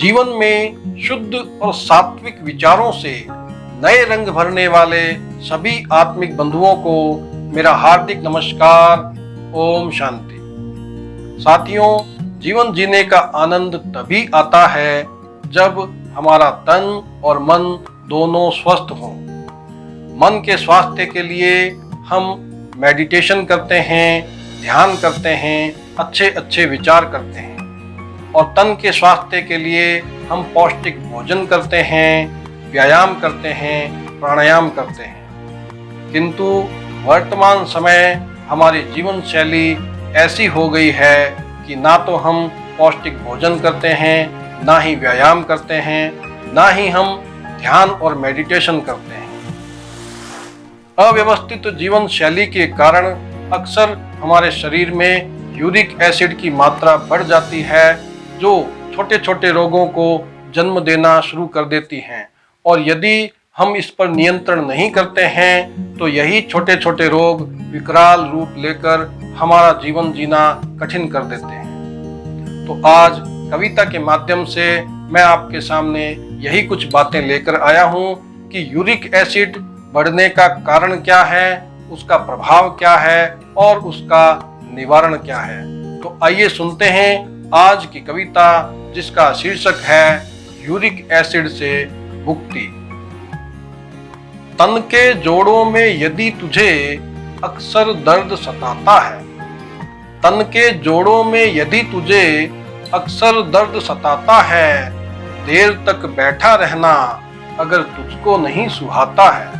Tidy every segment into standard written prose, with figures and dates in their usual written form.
जीवन में शुद्ध और सात्विक विचारों से नए रंग भरने वाले सभी आत्मिक बंधुओं को मेरा हार्दिक नमस्कार। ओम शांति। साथियों, जीवन जीने का आनंद तभी आता है जब हमारा तन और मन दोनों स्वस्थ हों। मन के स्वास्थ्य के लिए हम मेडिटेशन करते हैं, ध्यान करते हैं, अच्छे विचार करते हैं, और तन के स्वास्थ्य के लिए हम पौष्टिक भोजन करते हैं, व्यायाम करते हैं, प्राणायाम करते हैं। किंतु वर्तमान समय हमारी जीवन शैली ऐसी हो गई है कि ना तो हम पौष्टिक भोजन करते हैं, ना ही व्यायाम करते हैं, ना ही हम ध्यान और मेडिटेशन करते हैं। अव्यवस्थित जीवन शैली के कारण अक्सर हमारे शरीर में यूरिक एसिड की मात्रा बढ़ जाती है, जो छोटे छोटे रोगों को जन्म देना शुरू कर देती हैं, और यदि हम इस पर नियंत्रण नहीं करते हैं तो यही छोटे छोटे रोग विकराल रूप लेकर हमारा जीवन जीना कठिन कर देते हैं। तो आज कविता के माध्यम से मैं आपके सामने यही कुछ बातें लेकर आया हूँ कि यूरिक एसिड बढ़ने का कारण क्या है, उसका प्रभाव क्या है और उसका निवारण क्या है। तो आइए सुनते हैं आज की कविता, जिसका शीर्षक है यूरिक एसिड से मुक्ति। तन के जोड़ों में यदि तुझे अक्सर दर्द सताता है, तन के जोड़ों में यदि तुझे अक्सर दर्द सताता है, देर तक बैठा रहना अगर तुझको नहीं सुहाता है,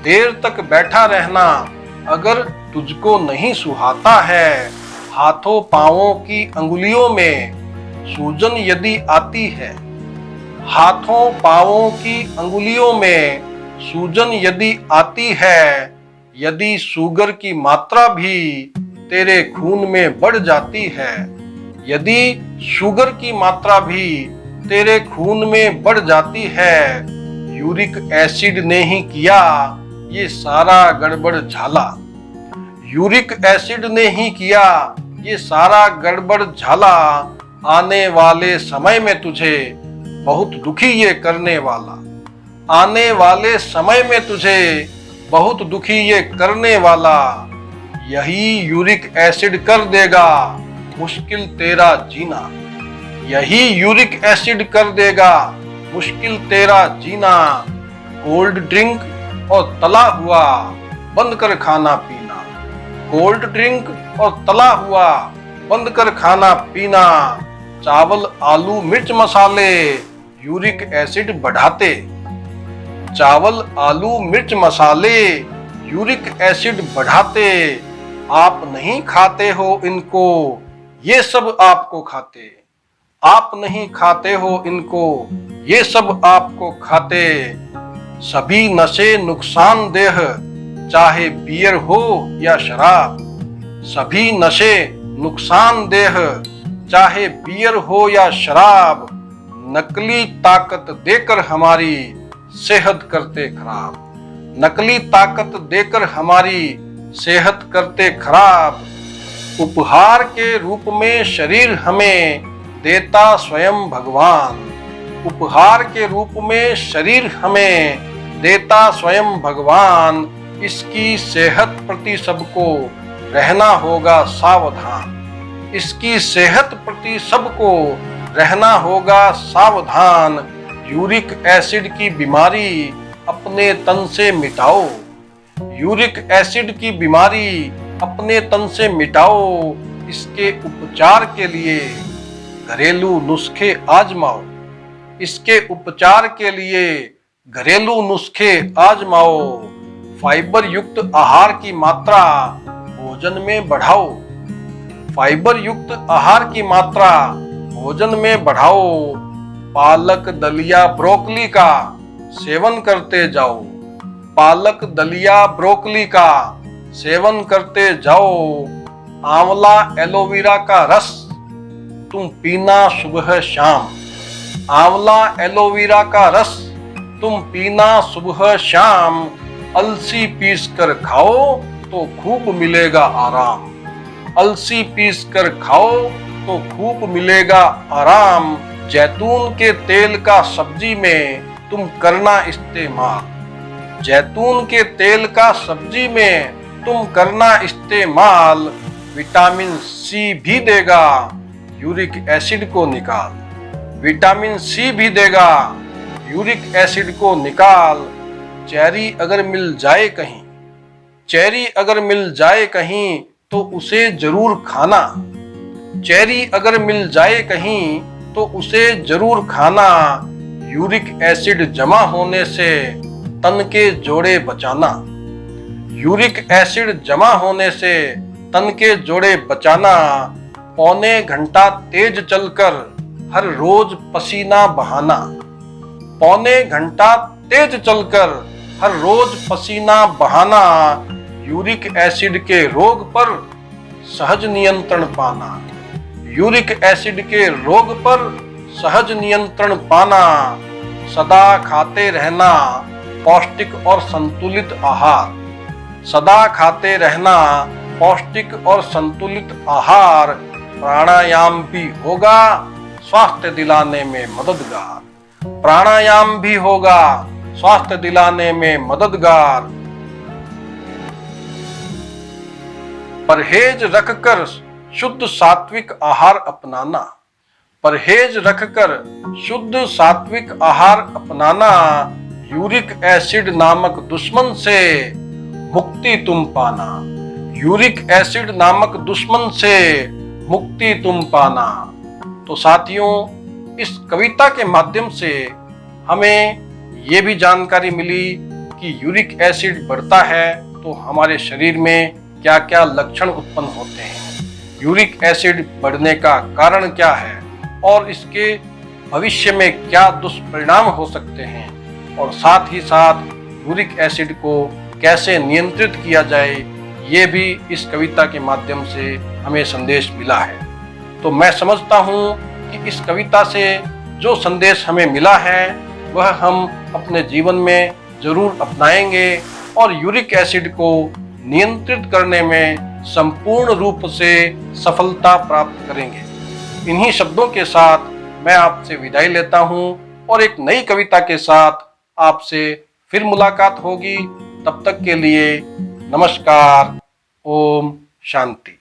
देर तक बैठा रहना अगर तुझको नहीं सुहाता है, हाथों पांवों की अंगुलियों में सूजन यदि आती है, हाथों पांवों की अंगुलियों में सूजन यदि आती है, यदि शुगर की मात्रा भी तेरे खून में बढ़ जाती है, यदि शुगर की मात्रा भी तेरे खून में बढ़ जाती है, यूरिक एसिड ने ही किया ये सारा गड़बड़ झाला, यूरिक एसिड ने ही किया ये सारा गड़बड़ झाला, आने वाले समय में तुझे बहुत दुखी ये करने वाला, आने वाले समय में तुझे बहुत दुखी ये करने वाला, यही यूरिक एसिड कर देगा मुश्किल तेरा जीना, यही यूरिक एसिड कर देगा मुश्किल तेरा जीना। कोल्ड ड्रिंक और तला हुआ बंद कर खाना पीना, कोल्ड ड्रिंक और तला हुआ बंद कर खाना पीना, चावल आलू मिर्च मसाले यूरिक एसिड बढ़ाते, चावल आलू मिर्च मसाले यूरिक एसिड बढ़ाते, आप नहीं खाते हो इनको ये सब आपको खाते, आप नहीं खाते हो इनको ये सब आपको खाते, सभी नशे नुकसानदेह चाहे बियर हो या शराब, सभी नशे नुकसानदेह चाहे बियर हो या शराब, नकली ताकत देकर हमारी सेहत करते खराब, नकली ताकत देकर हमारी सेहत करते खराब। उपहार के रूप में शरीर हमें देता स्वयं भगवान, उपहार के रूप में शरीर हमें देता स्वयं भगवान, इसकी सेहत प्रति सबको रहना होगा सावधान, इसकी सेहत प्रति सबको रहना होगा सावधान। यूरिक एसिड की बीमारी अपने तन से मिटाओ, यूरिक एसिड की बीमारी अपने तन से मिटाओ, इसके उपचार के लिए घरेलू नुस्खे आजमाओ, इसके उपचार के लिए घरेलू नुस्खे आजमाओ। फाइबर युक्त आहार की मात्रा भोजन में बढ़ाओ, फाइबर युक्त आहार की मात्रा भोजन में बढ़ाओ। पालक दलिया ब्रोकली का सेवन करते जाओ, पालक दलिया ब्रोकली का सेवन करते जाओ। आंवला एलोवेरा का रस तुम पीना सुबह शाम, आंवला एलोवेरा का रस तुम पीना सुबह शाम। अलसी पीस कर खाओ तो खूब मिलेगा आराम, अलसी पीस कर खाओ तो खूब मिलेगा आराम। जैतून के तेल का सब्जी में तुम करना इस्तेमाल, जैतून के तेल का सब्जी में तुम करना इस्तेमाल, विटामिन सी भी देगा, यूरिक एसिड को निकाल, विटामिन सी भी देगा, यूरिक एसिड को निकाल। चेरी अगर मिल जाए कहीं, चेरी अगर मिल जाए कहीं तो उसे जरूर खाना, चेरी अगर मिल जाए कहीं तो उसे जरूर खाना, यूरिक एसिड जमा होने से तन के जोड़े बचाना, यूरिक एसिड जमा होने से तन के जोड़े बचाना। पौने घंटा तेज चलकर हर रोज पसीना बहाना, पौने घंटा तेज चलकर हर रोज पसीना बहाना, यूरिक एसिड के रोग पर सहज नियंत्रण पाना, यूरिक एसिड के रोग पर सहज नियंत्रण पाना। सदा खाते रहना पौष्टिक और संतुलित आहार, सदा खाते रहना पौष्टिक और संतुलित आहार। प्राणायाम भी होगा स्वास्थ्य दिलाने में मददगार, प्राणायाम भी होगा स्वास्थ्य दिलाने में मददगार। परहेज रखकर शुद्ध सात्विक आहार अपनाना, परहेज रखकर शुद्ध सात्विक आहार अपनाना, यूरिक एसिड नामक दुश्मन से मुक्ति तुम पाना, यूरिक एसिड नामक दुश्मन से मुक्ति तुम पाना। तो साथियों, इस कविता के माध्यम से हमें ये भी जानकारी मिली कि यूरिक एसिड बढ़ता है तो हमारे शरीर में क्या क्या लक्षण उत्पन्न होते हैं, यूरिक एसिड बढ़ने का कारण क्या है और इसके भविष्य में क्या दुष्परिणाम हो सकते हैं, और साथ ही साथ यूरिक एसिड को कैसे नियंत्रित किया जाए, ये भी इस कविता के माध्यम से हमें संदेश मिला है। तो मैं समझता हूँ कि इस कविता से जो संदेश हमें मिला है वह हम अपने जीवन में जरूर अपनाएंगे और यूरिक एसिड को नियंत्रित करने में संपूर्ण रूप से सफलता प्राप्त करेंगे। इन्हीं शब्दों के साथ मैं आपसे विदाई लेता हूँ और एक नई कविता के साथ आपसे फिर मुलाकात होगी। तब तक के लिए नमस्कार। ओम शांति।